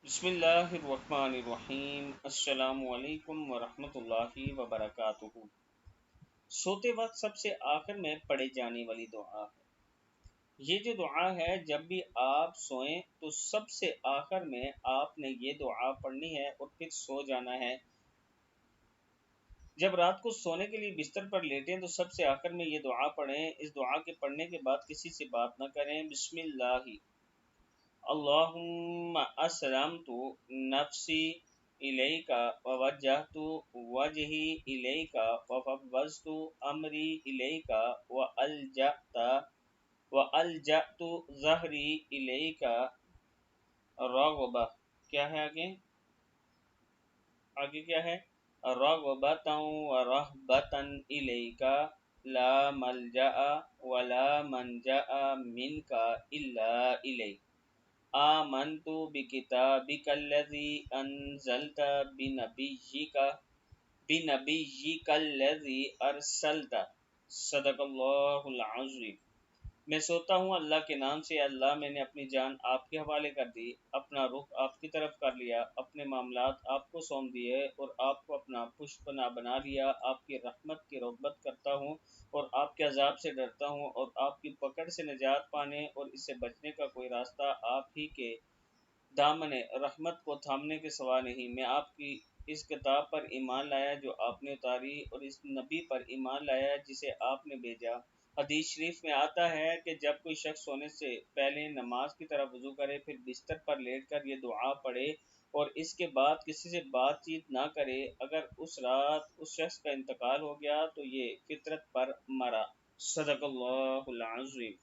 بسم اللہ الرحمن الرحیم۔ السلام علیکم ورحمۃ اللہ وبرکاتہ۔ سوتے وقت سب سے آخر میں پڑھے جانے والی دعا ہے۔ یہ جو دعا ہے جب بھی آپ سوئیں تو سب سے آخر میں آپ نے یہ دعا پڑھنی ہے اور پھر سو جانا ہے۔ جب رات کو سونے کے لیے بستر پر لیٹیں تو سب سے آخر میں یہ دعا پڑھیں۔ اس دعا کے پڑھنے کے بعد کسی سے بات نہ کریں۔ بسم اللہ اللہم اسلمت نفسی الیک ووجہت وجہی الیک وفوضت امری الیک والجأت ظہری الیک رغبہ۔ کیا ہے آگے کیا ہے؟ رغبتا ورہبتا الیک لا ملجأ ولا منجأ منک الا الیک آمنت بکتابک الذی انزلت بنبیک الذی ارسلت۔ صدق اللہ العظیم۔ میں سوتا ہوں اللہ کے نام سے، اللہ میں نے اپنی جان آپ کے حوالے کر دی، اپنا رخ آپ کی طرف کر لیا، اپنے معاملات آپ کو سونپ دیے اور آپ کو اپنا پشت پناہ بنا لیا۔ آپ کی رحمت کی رغبت کرتا ہوں اور آپ کے عذاب سے ڈرتا ہوں، اور آپ کی پکڑ سے نجات پانے اور اس سے بچنے کا کوئی راستہ آپ ہی کے دامن رحمت کو تھامنے کے سوا نہیں۔ میں آپ کی اس کتاب پر ایمان لایا جو آپ نے اتاری، اور اس نبی پر ایمان لایا جسے آپ نے بھیجا۔ حدیث شریف میں آتا ہے کہ جب کوئی شخص سونے سے پہلے نماز کی طرح وضو کرے، پھر بستر پر لیٹ کر یہ دعا پڑھے اور اس کے بعد کسی سے بات چیت نہ کرے، اگر اس رات اس شخص کا انتقال ہو گیا تو یہ فطرت پر مرا۔ صدق اللہ العظیم۔